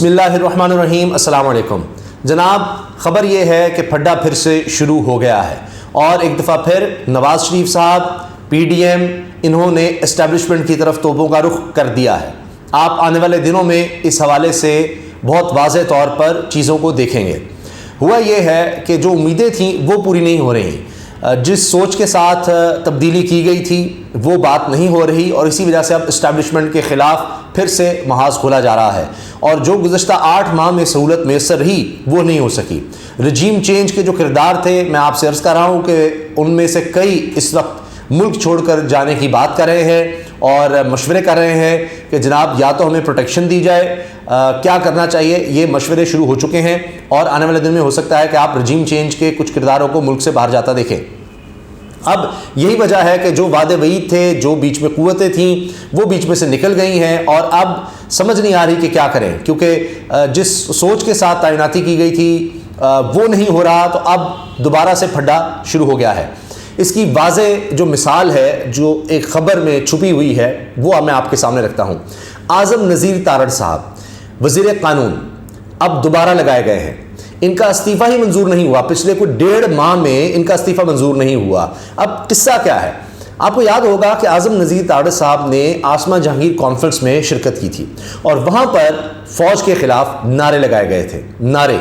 بسم اللہ الرحمن الرحیم۔ السلام علیکم جناب، خبر یہ ہے کہ پھڈا پھر سے شروع ہو گیا ہے اور ایک دفعہ پھر نواز شریف صاحب پی ڈی ایم انہوں نے اسٹیبلشمنٹ کی طرف توپوں کا رخ کر دیا ہے۔ آپ آنے والے دنوں میں اس حوالے سے بہت واضح طور پر چیزوں کو دیکھیں گے۔ ہوا یہ ہے کہ جو امیدیں تھیں وہ پوری نہیں ہو رہی، جس سوچ کے ساتھ تبدیلی کی گئی تھی وہ بات نہیں ہو رہی، اور اسی وجہ سے اب اسٹیبلشمنٹ کے خلاف پھر سے محاذ کھولا جا رہا ہے، اور جو گزشتہ 8 ماہ میں سہولت میسر رہی وہ نہیں ہو سکی۔ رجیم چینج کے جو کردار تھے، میں آپ سے عرض کر رہا ہوں کہ ان میں سے کئی اس وقت ملک چھوڑ کر جانے کی بات کر رہے ہیں اور مشورے کر رہے ہیں کہ جناب یا تو ہمیں پروٹیکشن دی جائے، کیا کرنا چاہیے، یہ مشورے شروع ہو چکے ہیں، اور آنے والے دن میں ہو سکتا ہے کہ آپ رجیم چینج کے کچھ کرداروں کو ملک سے باہر جاتا دیکھیں۔ اب یہی وجہ ہے کہ جو وعدے وعید تھے، جو بیچ میں قوتیں تھیں، وہ بیچ میں سے نکل گئی ہیں، اور اب سمجھ نہیں آ رہی کہ کیا کریں، کیونکہ جس سوچ کے ساتھ تعیناتی کی گئی تھی وہ نہیں ہو رہا، تو اب دوبارہ سے پھڈا شروع ہو گیا ہے۔ اس کی واضح جو مثال ہے، جو ایک خبر میں چھپی ہوئی ہے، وہ میں آپ کے سامنے رکھتا ہوں۔ اعظم نذیر تارڑ صاحب وزیر قانون اب دوبارہ لگائے گئے ہیں۔ ان کا استعفیٰ ہی منظور نہیں ہوا، پچھلے کوئی 1.5 ماہ میں ان کا استعفیٰ منظور نہیں ہوا۔ اب قصہ کیا ہے؟ آپ کو یاد ہوگا کہ اعظم نذیر تارڑ صاحب نے آسما جہانگیر کانفرنس میں شرکت کی تھی، اور وہاں پر فوج کے خلاف نعرے لگائے گئے تھے۔ نعرے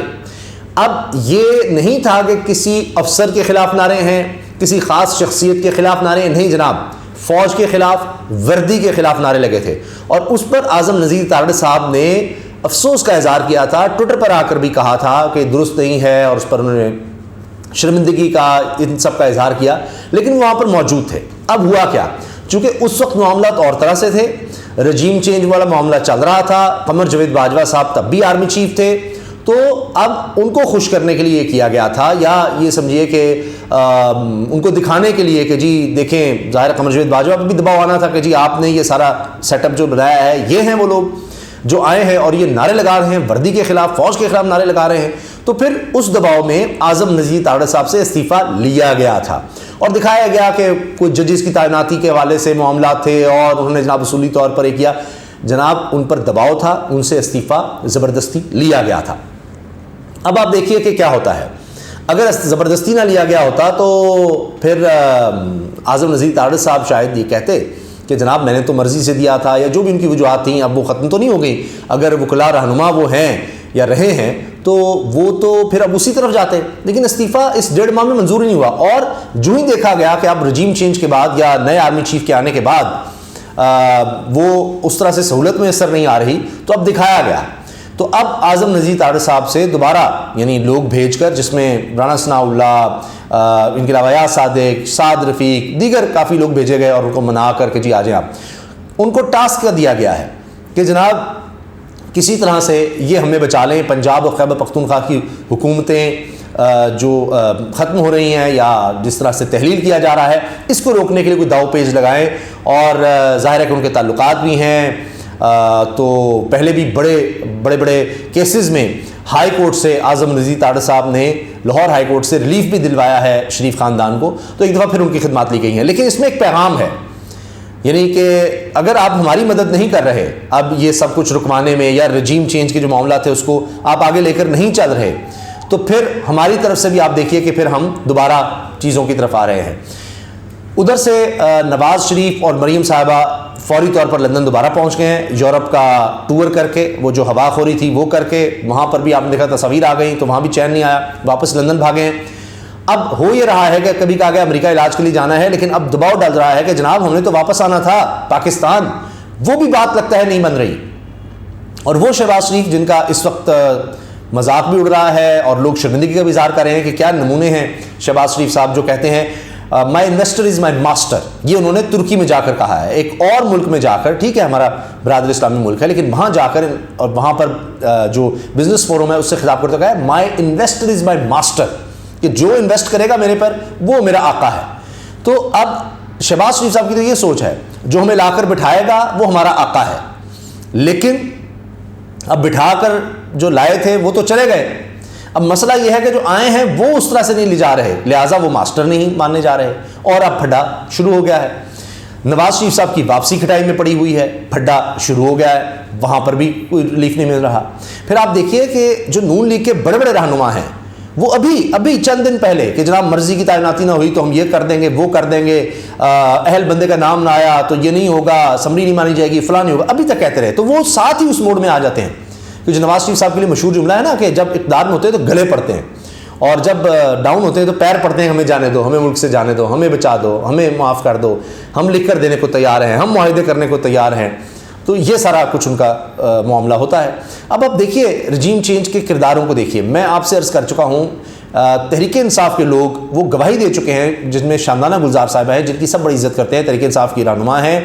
اب یہ نہیں تھا کہ کسی افسر کے خلاف نعرے ہیں، کسی خاص شخصیت کے خلاف نعرے، نہیں جناب، فوج کے خلاف، وردی کے خلاف نعرے لگے تھے، اور اس پر اعظم نذیر تارڑ صاحب نے افسوس کا اظہار کیا تھا، ٹویٹر پر آ کر بھی کہا تھا کہ درست نہیں ہے، اور اس پر انہوں نے شرمندگی کا، ان سب کا اظہار کیا، لیکن وہاں پر موجود تھے۔ اب ہوا کیا؟ چونکہ اس وقت معاملات اور طرح سے تھے، رجیم چینج والا معاملہ چل رہا تھا، قمر جاوید باجوہ صاحب تب بھی آرمی چیف تھے، تو اب ان کو خوش کرنے کے لیے یہ کیا گیا تھا، یا یہ سمجھیے کہ ان کو دکھانے کے لیے کہ جی دیکھیں، ظاہر قمر جاوید باجوہ پہ بھی دباؤ آنا تھا کہ جی آپ نے یہ سارا سیٹ اپ جو بنایا ہے، یہ ہیں وہ لوگ جو آئے ہیں اور یہ نعرے لگا رہے ہیں، وردی کے خلاف، فوج کے خلاف نعرے لگا رہے ہیں۔ تو پھر اس دباؤ میں اعظم نذیر تارڑ صاحب سے استعفیٰ لیا گیا تھا، اور دکھایا گیا کہ کچھ ججز کی تعیناتی کے حوالے سے معاملات تھے، اور انہوں نے جناب اصولی طور پر یہ کیا، جناب ان پر دباؤ تھا، ان سے استعفیٰ زبردستی لیا گیا تھا۔ اب آپ دیکھیے کہ کیا ہوتا ہے، اگر زبردستی نہ لیا گیا ہوتا تو پھر اعظم نذیر تارڑ صاحب شاید یہ کہتے کہ جناب میں نے تو مرضی سے دیا تھا، یا جو بھی ان کی وجوہات تھیں، اب وہ ختم تو نہیں ہو گئی۔ اگر وکلاء رہنما وہ ہیں یا رہے ہیں تو وہ تو پھر اب اسی طرف جاتے، لیکن استعفیٰ اس 1.5 ماہ میں منظور نہیں ہوا، اور جو ہی دیکھا گیا کہ اب رجیم چینج کے بعد یا نئے آرمی چیف کے آنے کے بعد وہ اس طرح سے سہولت میسر نہیں آ رہی، تو اب دکھایا گیا۔ تو اب اعظم نذیر تارڑ صاحب سے دوبارہ یعنی لوگ بھیج کر، جس میں رانا ثناء اللہ، ان کے علاوہ یا صادق، سعد رفیق، دیگر کافی لوگ بھیجے گئے، اور ان کو منا کر کے جی آ جائیں آپ، ان کو ٹاسک کا دیا گیا ہے کہ جناب کسی طرح سے یہ ہمیں بچا لیں، پنجاب اور خیبر پختونخوا کی حکومتیں جو ختم ہو رہی ہیں یا جس طرح سے تحلیل کیا جا رہا ہے، اس کو روکنے کے لیے کوئی داؤ پیج لگائیں، اور ظاہر ہے کہ ان کے تعلقات بھی ہیں، تو پہلے بھی بڑے کیسز میں ہائی کورٹ سے اعظم نذیر تارڑ صاحب نے لاہور ہائی کورٹ سے ریلیف بھی دلوایا ہے شریف خاندان کو، تو ایک دفعہ پھر ان کی خدمات لی گئی ہیں۔ لیکن اس میں ایک پیغام ہے، یعنی کہ اگر آپ ہماری مدد نہیں کر رہے اب یہ سب کچھ رکوانے میں، یا رجیم چینج کے جو معاملات تھے اس کو آپ آگے لے کر نہیں چل رہے، تو پھر ہماری طرف سے بھی آپ دیکھیے کہ پھر ہم دوبارہ چیزوں کی طرف آ رہے ہیں۔ ادھر سے نواز شریف اور مریم صاحبہ فوری طور پر لندن دوبارہ پہنچ گئے ہیں، یورپ کا ٹور کر کے، وہ جو ہوا خوری تھی وہ کر کے، وہاں پر بھی آپ نے دیکھا تصاویر آ گئیں، تو وہاں بھی چین نہیں آیا، واپس لندن بھاگے ہیں۔ اب ہو یہ رہا ہے کہ کبھی کہا گیا امریکہ علاج کے لیے جانا ہے، لیکن اب دباؤ ڈال رہا ہے کہ جناب ہم نے تو واپس آنا تھا پاکستان، وہ بھی بات لگتا ہے نہیں بن رہی۔ اور وہ شہباز شریف جن کا اس وقت مذاق بھی اڑ رہا ہے، اور لوگ شرمندگی کا بھی اظہار کر رہے ہیں کہ کیا نمونے ہیں شہباز شریف صاحب، جو کہتے ہیں مائی انویسٹر از مائی ماسٹر، یہ انہوں نے ترکی میں جا کر کہا ہے، ایک اور ملک میں جا کر، ٹھیک ہے ہمارا برادر اسلامی ملک ہے، لیکن وہاں جا کر، اور وہاں پر جو بزنس فورم ہے اس سے خطاب کرتے کہا ہے مائی انویسٹر از مائی ماسٹر، کہ جو انویسٹ کرے گا میرے پر وہ میرا آقا ہے۔ تو اب شہباز شریف صاحب کی تو یہ سوچ ہے، جو ہمیں لا کر بٹھائے گا وہ ہمارا آقا ہے، لیکن اب بٹھا کر جو لائے تھے وہ تو چلے گئے، اب مسئلہ یہ ہے کہ جو آئے ہیں وہ اس طرح سے نہیں لے جا رہے، لہٰذا وہ ماسٹر نہیں ماننے جا رہے، اور اب پھڈا شروع ہو گیا ہے۔ نواز شریف صاحب کی واپسی کھٹائی میں پڑی ہوئی ہے، پھڈا شروع ہو گیا ہے، وہاں پر بھی کوئی ریلیف نہیں مل رہا۔ پھر آپ دیکھیے کہ جو نون لیگ کے بڑے بڑے رہنما ہیں وہ ابھی چند دن پہلے کہ جناب مرضی کی تعیناتی نہ ہوئی تو ہم یہ کر دیں گے، وہ کر دیں گے، اہل بندے کا نام نہ آیا تو یہ نہیں ہوگا، اسمبلی نہیں مانی جائے گی، فلاں نہیں ہوگا، ابھی تک کہتے رہے، تو وہ ساتھ ہی اس موڈ میں آ جاتے ہیں کہ جو نواز شریف صاحب کے لیے مشہور جملہ ہے نا کہ جب اقتدار میں ہوتے ہیں تو گلے پڑتے ہیں اور جب ڈاؤن ہوتے ہیں تو پیر پڑتے ہیں، ہمیں جانے دو، ہمیں ملک سے جانے دو، ہمیں بچا دو، ہمیں معاف کر دو، ہم لکھ کر دینے کو تیار ہیں، ہم معاہدے کرنے کو تیار ہیں۔ تو یہ سارا کچھ ان کا معاملہ ہوتا ہے۔ اب آپ دیکھیے رجیم چینج کے کرداروں کو دیکھیے، میں آپ سے عرض کر چکا ہوں تحریک انصاف کے لوگ وہ گواہی دے چکے ہیں، جن میں شاندانہ گلزار صاحبہ ہیں جن کی سب بڑی عزت کرتے ہیں، تحریک انصاف کی رہنما ہیں،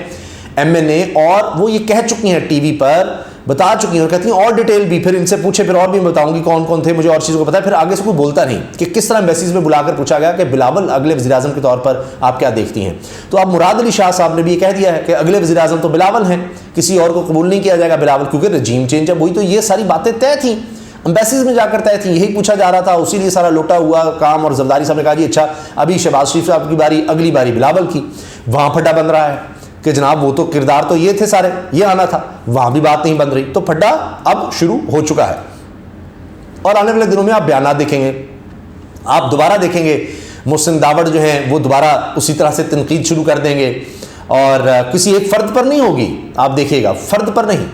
MNA، اور وہ یہ کہہ چکی ہیں ٹی وی پر، بتا چکی ہیں اور کہتی ہیں اور ڈیٹیل بھی، پھر ان سے پوچھے پھر اور بھی بتاؤں گی کون کون تھے، مجھے اور چیزوں کو پتا ہے۔ پھر آگے سے کوئی بولتا نہیں کہ کس طرح ایمبیسیز میں بلا کر پوچھا گیا کہ بلاول اگلے وزیر اعظم کے طور پر آپ کیا دیکھتی ہیں، تو اب مراد علی شاہ صاحب نے بھی یہ کہہ دیا ہے کہ اگلے وزیر اعظم تو بلاول ہیں، کسی اور کو قبول نہیں کیا جائے گا بلاول، کیونکہ رجیم چینج ہے۔ وہی تو یہ ساری باتیں طے تھیں، امبیسیز میں جا کر طے تھیں، یہی پوچھا جا رہا تھا، اسی لیے سارا لوٹا ہوا کام۔ اور زرداری صاحب نے کہا جی اچھا ابھی شہباز شریف صاحب کی باری، اگلی باری بلاول کی، وہاں پھڈا بن رہا ہے کہ جناب وہ تو کردار تو یہ تھے سارے، یہ آنا تھا، وہاں بھی بات نہیں بن رہی، تو پھڈا اب شروع ہو چکا ہے۔ اور آنے والے دنوں میں آپ بیانات دیکھیں گے، آپ دوبارہ دیکھیں گے محسن داوڑ جو ہیں وہ دوبارہ اسی طرح سے تنقید شروع کر دیں گے، اور کسی ایک فرد پر نہیں ہوگی، آپ دیکھیے گا فرد پر نہیں،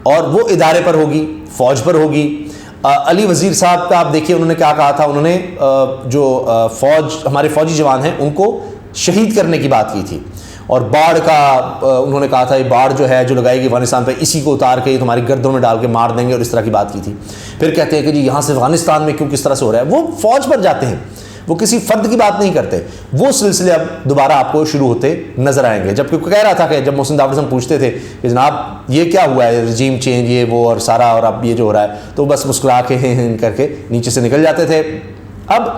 اور وہ ادارے پر ہوگی، فوج پر ہوگی۔ علی وزیر صاحب کا آپ دیکھیے انہوں نے کیا کہا تھا، انہوں نے جو فوج ہمارے فوجی جوان ہیں ان کو شہید کرنے کی بات کی تھی، اور باڑ کا انہوں نے کہا تھا یہ باڑ جو ہے جو لگائے گی افغانستان پہ، اسی کو اتار کے تمہاری گردوں میں ڈال کے مار دیں گے، اور اس طرح کی بات کی تھی۔ پھر کہتے ہیں کہ جی یہاں سے افغانستان میں کیوں کس طرح سے ہو رہا ہے، وہ فوج پر جاتے ہیں، وہ کسی فرد کی بات نہیں کرتے۔ وہ سلسلے اب دوبارہ آپ کو شروع ہوتے نظر آئیں گے، جبکہ کہہ رہا تھا کہ جب محسن داوڑ سے ہم پوچھتے تھے کہ جناب یہ کیا ہوا ہے رجیم چینج یہ وہ اور سارا، اور اب یہ جو ہو رہا ہے، تو بس مسکرا کے ہیں کر کے نیچے سے نکل جاتے تھے۔ اب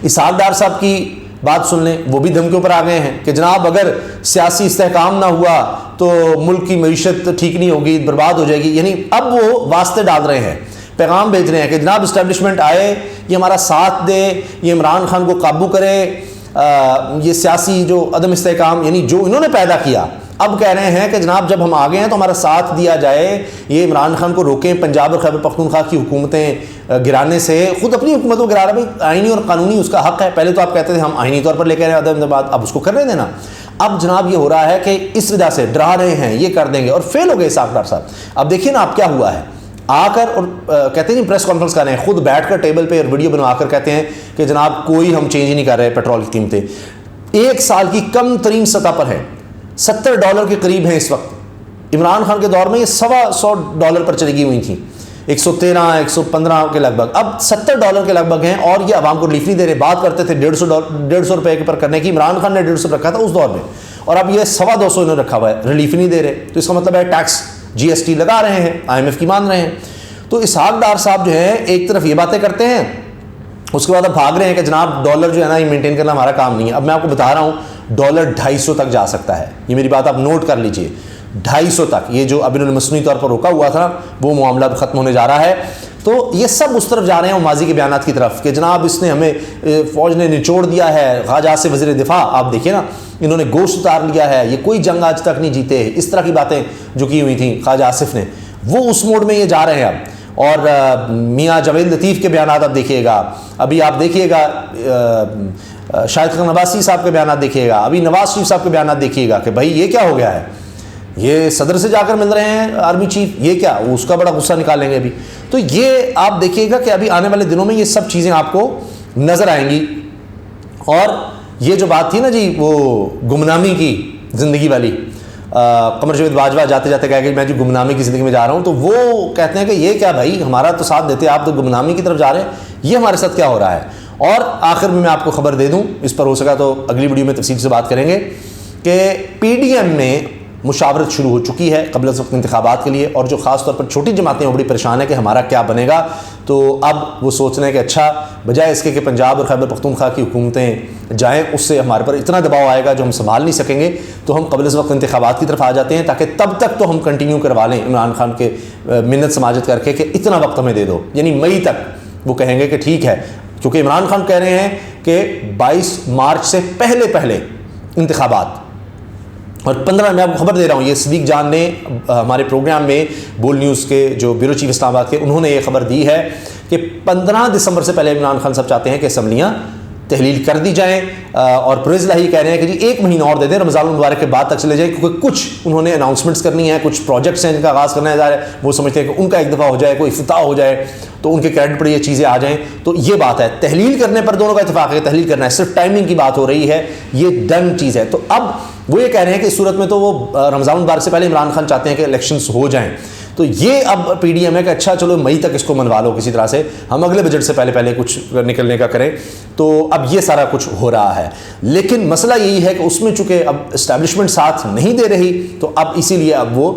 اسحاق ڈار صاحب کی بات سن لیں، وہ بھی دھمکیوں پر آ گئے ہیں کہ جناب اگر سیاسی استحکام نہ ہوا تو ملک کی معیشت ٹھیک نہیں ہوگی، برباد ہو جائے گی۔ یعنی اب وہ واسطے ڈال رہے ہیں، پیغام بھیج رہے ہیں کہ جناب اسٹیبلشمنٹ آئے، یہ ہمارا ساتھ دے، یہ عمران خان کو قابو کرے، یہ سیاسی جو عدم استحکام یعنی جو انہوں نے پیدا کیا، اب کہہ رہے ہیں کہ جناب جب ہم آگے ہیں تو ہمارا ساتھ دیا جائے، یہ عمران خان کو روکیں پنجاب اور خیبر پختونخوا کی حکومتیں گرانے سے، خود اپنی حکومت کو گرا رہا ہے، آئینی اور قانونی اس کا حق ہے۔ پہلے تو آپ کہتے تھے ہم آئینی طور پر لے کے آئے عدم انضباط، اب اس کو کرنے دینا۔ اب جناب یہ ہو رہا ہے کہ اس وجہ سے ڈرا رہے ہیں یہ کر دیں گے، اور فیل ہو گئے اسحاق ڈار صاحب۔ اب دیکھیے نا آپ کیا ہوا ہے، آ کر اور کہتے ہیں پریس کانفرنس کر رہے ہیں، خود بیٹھ کر ٹیبل پہ اور ویڈیو بنوا کر کہتے ہیں کہ جناب کوئی ہم چینج ہی نہیں کر رہے، پیٹرول کی قیمتیں ایک سال کی کم ترین سطح پر ہیں، $70 کے قریب ہیں اس وقت۔ عمران خان کے دور میں یہ $125 پر چلی گئی ہوئی تھیں، 113 115 کے لگ بھگ، اب $70 کے لگ بھگ ہیں، اور یہ عوام کو ریلیف نہیں دے رہے۔ بات کرتے تھے $150 پر کرنے کی، عمران خان نے 150 رکھا تھا اس دور میں، اور اب یہ 250 انہوں نے رکھا ہوا ہے، ریلیف نہیں دے رہے۔ تو اس کا مطلب ہے ٹیکس GST لگا رہے ہیں، IMF کی مان رہے ہیں۔ تو اسحاق ڈار صاحب جو ہیں ایک طرف یہ باتیں کرتے ہیں، اس کے بعد اب بھاگ رہے ہیں کہ جناب ڈالر جو ہے نا یہ مینٹین کرنا ہمارا کام نہیں ہے۔ اب میں آپ کو بتا رہا ہوں ڈالر 250 تک جا سکتا ہے، یہ میری بات آپ نوٹ کر لیجئے، 250 تک، یہ جو ابن المصنوعی طور پر روکا ہوا تھا وہ معاملہ ختم ہونے جا رہا ہے۔ تو یہ سب اس طرف جا رہے ہیں ماضی کے بیانات کی طرف کہ جناب اس نے ہمیں فوج نے نچوڑ دیا ہے، خواجہ آصف وزیر دفاع آپ دیکھیے نا انہوں نے گوشت اتار لیا ہے، یہ کوئی جنگ آج تک نہیں جیتے، اس طرح کی باتیں جو کی ہوئی تھیں خواجہ آصف نے، وہ اس موڈ میں یہ جا رہے ہیں اب۔ اور میاں جاوید لطیف کے بیانات آپ دیکھیے گا، ابھی آپ دیکھیے گا شاہد خان عباسی صاحب کے بیانات دیکھیے گا، ابھی نواز شریف صاحب کے بیانات دیکھیے گا کہ بھائی یہ کیا ہو گیا ہے، یہ صدر سے جا کر مل رہے ہیں آرمی چیف، یہ کیا، اس کا بڑا غصہ نکالیں گے ابھی۔ تو یہ آپ دیکھیے گا کہ ابھی آنے والے دنوں میں یہ سب چیزیں آپ کو نظر آئیں گی۔ اور یہ جو بات تھی نا جی وہ گمنامی کی زندگی والی، قمر جاوید باجوہ جاتے جاتے کہا کہ میں جو گمنامی کی زندگی میں جا رہا ہوں، تو وہ کہتے ہیں کہ یہ کیا بھائی، ہمارا تو ساتھ دیتے آپ تو گمنامی کی طرف جا رہے ہیں، یہ ہمارے ساتھ کیا ہو رہا ہے۔ اور آخر میں آپ کو خبر دے دوں، اس پر ہو سکا تو اگلی ویڈیو میں تفصیل سے بات کریں گے کہ PDM میں مشاورت شروع ہو چکی ہے قبل از وقت انتخابات کے لیے، اور جو خاص طور پر چھوٹی جماعتیں وہ بڑی پریشان ہیں کہ ہمارا کیا بنے گا۔ تو اب وہ سوچ رہے ہیں کہ اچھا بجائے اس کے کہ پنجاب اور خیبر پختونخوا کی حکومتیں جائیں، اس سے ہمارے پر اتنا دباؤ آئے گا جو ہم سنبھال نہیں سکیں گے، تو ہم قبل از وقت انتخابات کی طرف آ جاتے ہیں تاکہ تب تک تو ہم کنٹینیو کروا لیں عمران خان کے منت سماجت کر کے کہ اتنا وقت ہمیں دے دو، یعنی مئی تک وہ کہیں گے کہ ٹھیک ہے، کیونکہ عمران خان کہہ رہے ہیں کہ 22 مارچ سے پہلے انتخابات، اور 15 میں آپ کو خبر دے رہا ہوں، یہ صدیق جان نے ہمارے پروگرام میں بول نیوز کے جو بیورو چیف اسلام آباد کے، انہوں نے یہ خبر دی ہے کہ 15 دسمبر سے پہلے عمران خان صاحب چاہتے ہیں کہ اسمبلیاں تحلیل کر دی جائیں، اور پرویز الہی کہہ رہے ہیں کہ جی 1 مہینہ اور دے دیں، رمضان المبارک کے بعد تک چلے جائیں، کیونکہ کچھ انہوں نے اناؤنسمنٹس کرنی ہے، کچھ پروجیکٹس ہیں جن کا آغاز کرنا ہے، ظاہر ہے وہ سمجھتے ہیں کہ ان کا ایک دفعہ ہو جائے، کوئی افتتاح ہو جائے تو ان کے کریڈٹ پر یہ چیزیں آ جائیں. تو یہ بات ہے، تحلیل کرنے پر دونوں کا اتفاق ہے، تحلیل کرنا ہے، صرف ٹائمنگ کی بات ہو رہی ہے، یہ ڈن چیز ہے. تو اب وہ یہ کہہ رہے ہیں کہ اس صورت میں تو وہ رمضان المبارک سے پہلے عمران خان چاہتے ہیں کہ الیکشنز ہو جائیں. تو یہ اب پی ڈی ایم ہے کہ اچھا چلو مئی تک اس کو منوا لو کسی طرح سے، ہم اگلے بجٹ سے پہلے کچھ نکلنے کا کریں. تو اب یہ سارا کچھ ہو رہا ہے، لیکن مسئلہ یہی ہے کہ اس میں چونکہ اب اسٹیبلشمنٹ ساتھ نہیں دے رہی، تو اب اسی لیے اب وہ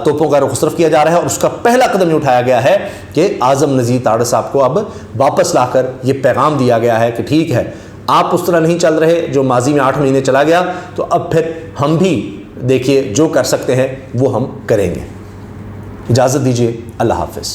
توپوں کا رخ صرف کیا جا رہا ہے. اور اس کا پہلا قدم یہ اٹھایا گیا ہے کہ اعظم نذیر تاڑ صاحب کو اب واپس لا کر یہ پیغام دیا گیا ہے کہ ٹھیک ہے، آپ اس طرح نہیں چل رہے جو ماضی میں 8 مہینے چلا گیا، تو اب پھر ہم بھی دیکھیے جو کر سکتے ہیں وہ ہم کریں گے. اجازت دیجیے، اللہ حافظ.